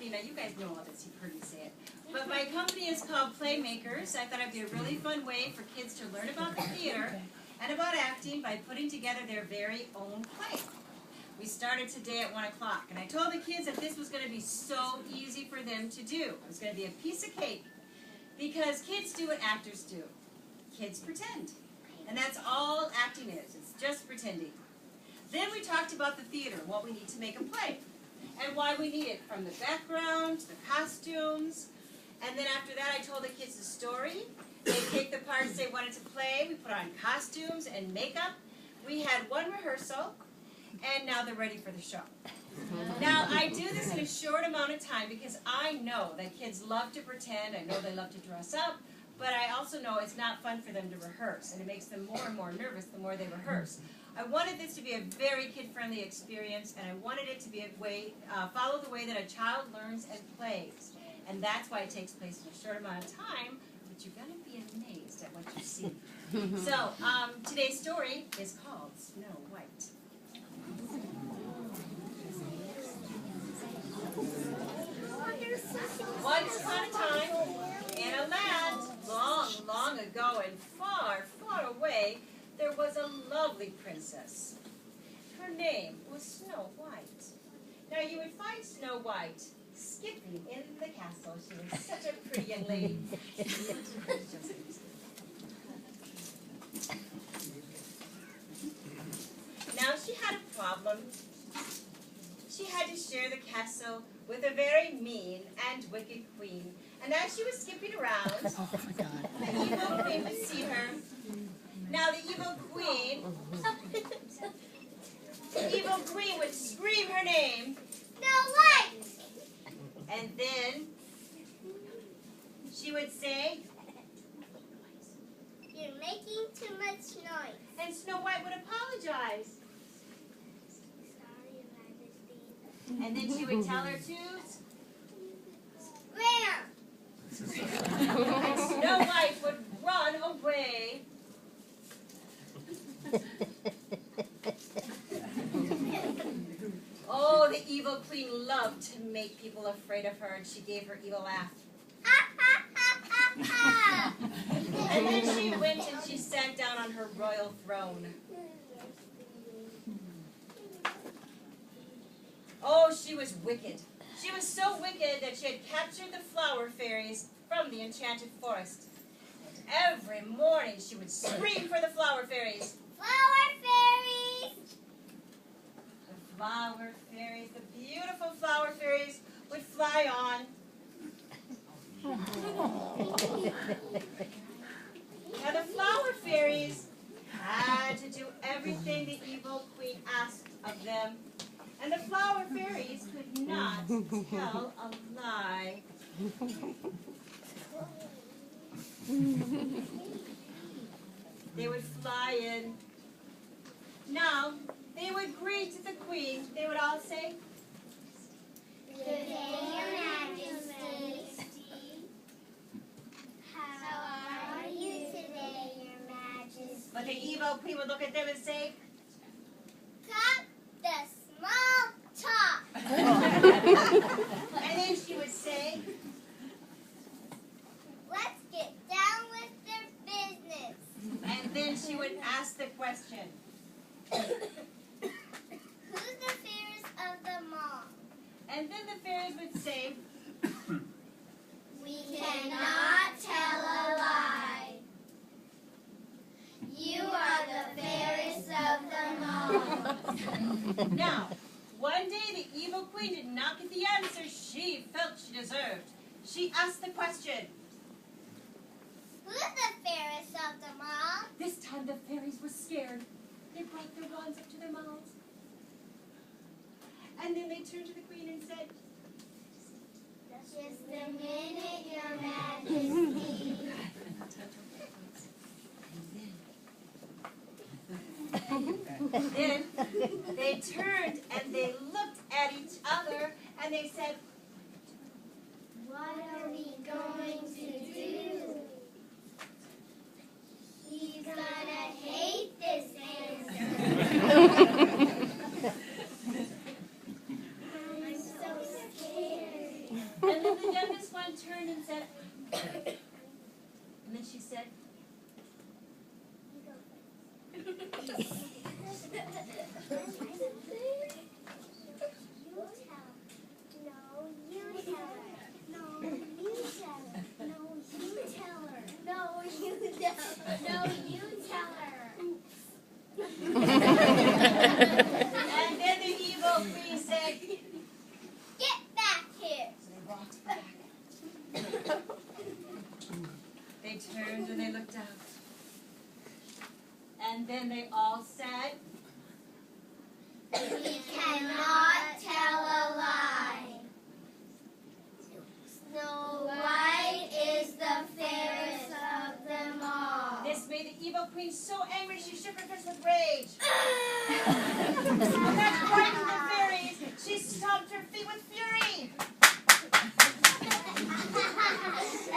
company, now you guys know all this, you've heard me say it, but my company is called Playmakers. I thought it'd be a really fun way for kids to learn about the theater and about acting by putting together their very own play. We started today at 1 o'clock, and I told the kids that this was going to be so easy for them to do. It was going to be a piece of cake, because kids do what actors do. Kids pretend. And that's all acting is. It's just pretending. Then we talked about the theater, what we need to make a play, and why we need it, from the background to the costumes. And then after that, I told the kids the story. They take the parts they wanted to play. We put on costumes and makeup. We had one rehearsal, and now they're ready for the show. Now, I do this in a short amount of time because I know that kids love to pretend. I know they love to dress up. But I also know it's not fun for them to rehearse, and it makes them more and more nervous the more they rehearse. I wanted this to be a very kid-friendly experience, and I wanted it to be a way, follow the way that a child learns and plays. And that's why it takes place in a short amount of time, but you're going to be amazed at what you see. So, today's story is called Snow White. Once upon a time, in a land long, long ago and far, far away, there was a lovely princess. Her name was Snow White. Now you would find Snow White skipping in the castle. She was such a pretty young lady. Now she had a problem. She had to share the castle with a very mean and wicked queen. And as she was skipping around, the evil queen would see her. Now the evil queen would scream her name, Snow White! And then she would say, "You're making too much noise." And Snow White would apologize. "Sorry, Your Majesty." And then she would tell her to Scram! and Snow White would run away. Oh, the evil queen loved to make people afraid of her, and she gave her evil laugh. And then she went and she sat down on her royal throne. Oh, she was wicked. She was so wicked that she had captured the flower fairies from the enchanted forest. And every morning she would scream for the flower fairies. Flower fairies! The flower fairies, the beautiful flower fairies, would fly on. Now the flower fairies had to do everything the evil queen asked of them. And the flower fairies could not tell a lie. They would fly in. Now, they would greet the queen. They would all say, "Good day, Your Majesty. How are you today, Your Majesty?" but the evil queen would look at them and say, "Cut the small talk." and then she would say, "Let's get down with their business." and then she would ask the question, "Who's the fairest of them all?" and then the fairies would say, "We cannot tell a lie. You are the fairest of them all." Now, one day the evil queen did not get the answer she felt she deserved. She asked the question. "Who's the fairest of them all?" This time the fairies were scared. They brought their wands up to their mouths. And then they turned to the queen and said, "Just a minute, Your Majesty." Then they turned and they looked at each other and they said, "What are we going to do? He's gonna hate this answer." "I'm so scared." And then the youngest one turned and said, and then she said, and then the evil queen said, Get back here. so they walked back. They turned and they looked out. And then they all said, We cannot tell a lie. Snow White is the fairest of them all. this made the evil queen so angry she shook her fist with rage. And that frightened the fairies. She stomped her feet with fury.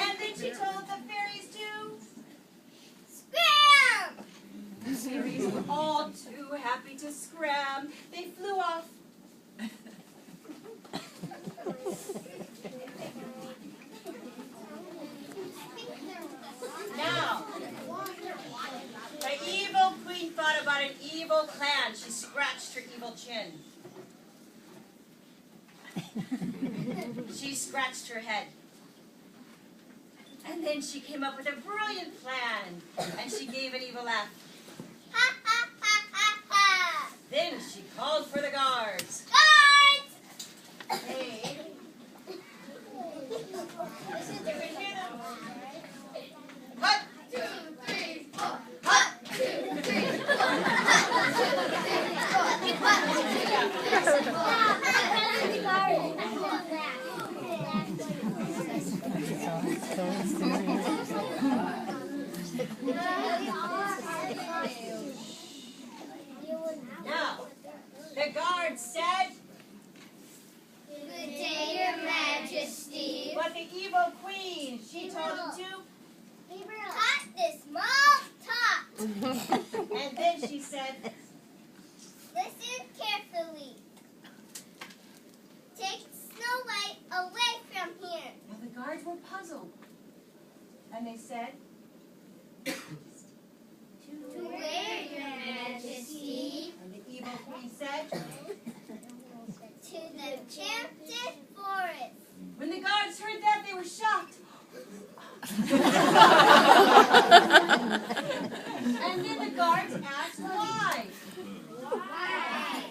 And then she told the fairies to Scram! The fairies were all too happy to scram. They flew off. Now, the evil queen thought about an evil plan. She scratched her evil chin. She scratched her head. And then she came up with a brilliant plan. And she gave an evil laugh. Ha ha ha ha ha! Then she called for the guards. Guards! Hey. Hut! 2, 3, 4. Hut! 2, 3, 4. Now, the guards said, Good day, Your Majesty. but the evil queen, she told them to, Cut this small tot. and then she said, Listen carefully. Take Snow White away from here. well, the guards were puzzled. And they said, To where, Your Majesty? and the evil queen said, To the enchanted forest. when the guards heard that, they were shocked. And then the guards asked why. Why?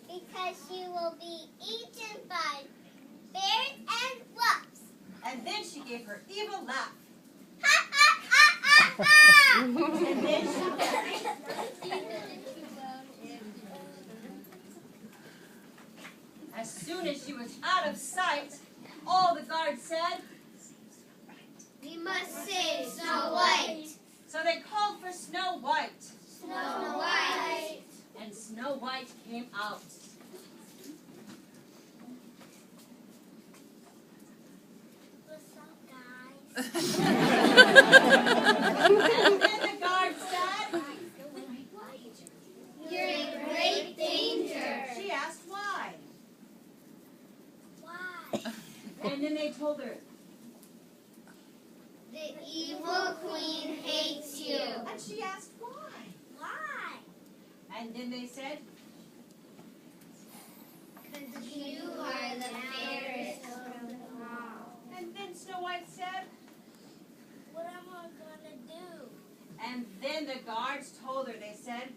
Because she will be eaten by bears and wolves. And then she gave her evil laugh. Ha ha ha ha ha! And then she As soon as she was out of sight, all the guards said, We must save Snow White. so they called for Snow White. Snow White. And Snow White came out. What's up, guys? And then the guard said, You're in great danger. she asked why. Why? And then they told her, The evil queen hates you. and she asked why. Why? And then they said, Because you are the fairest of them all. and then Snow White said, What am I gonna do? and then the guards told her, they said,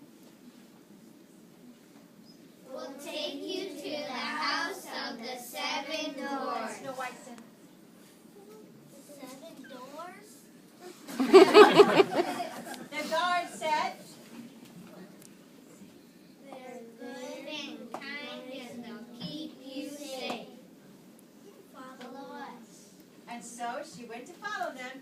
We'll take you to the house of the 7 doors. Snow White said, 7 doors? the guard said, They're good and kind and they'll keep you safe. Follow us. and so she went to follow them.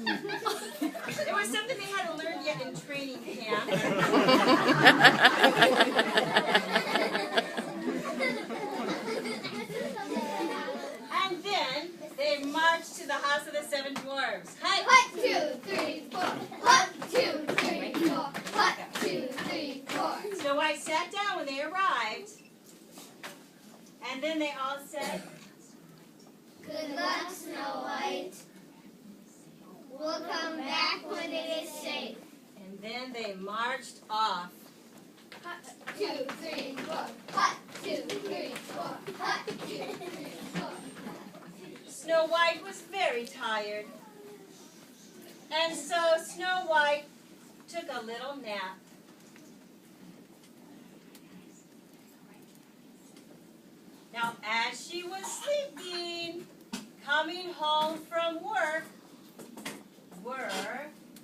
It was something they hadn't learned yet in training camp. And then they marched to the house of the 7 Snow White was very tired. And so Snow White took a little nap. Now, as she was sleeping, coming home from work were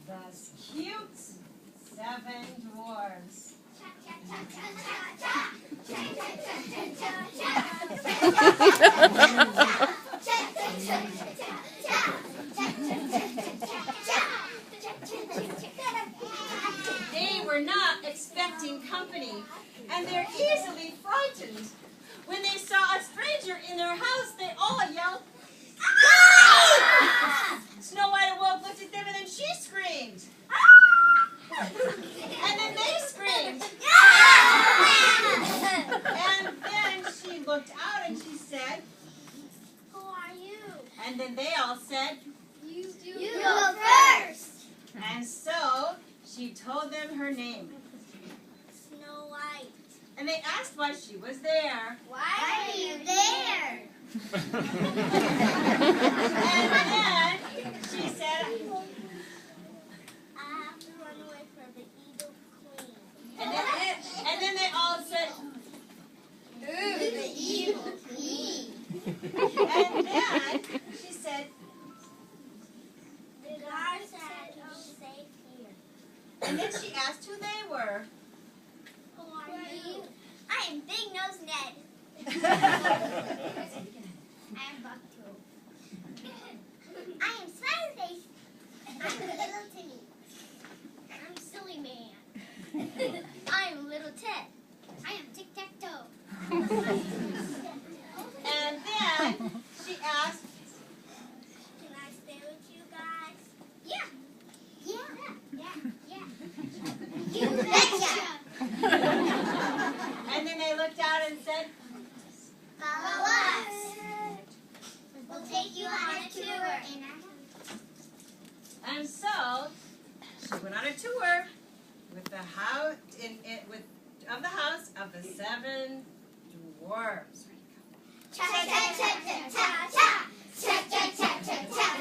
the cute 7 dwarves. They were not expecting company, and they're easily frightened. When they saw a stranger in their house, they all yelled, "Ah!" Snow White awoke, looked at them, and then she screamed. And then they screamed. And then she looked out and she said, Who are you? and then they all said, You go first. and so she told them her name. Snow White. And they asked why she was there. Why are you there? And then she said, I have to run away from the evil queen. and then they all said, Ooh, the evil queen. and then she said, The guard said you're safe here. and then she asked who they were. Who are you? I am Big Nose Ned. I am Bucktail. I am Smiley Face. I'm Little Timmy. I'm Silly Man. I am Little Ted. I am Tic Tac Toe. And then she asked, Can I stay with you guys? Yeah. You betcha. and then they looked out and said, Follow us. We'll take you on a tour. and so she went on a tour with the house of the house of the 7 dwarves. Cha cha cha cha cha cha cha cha cha cha cha.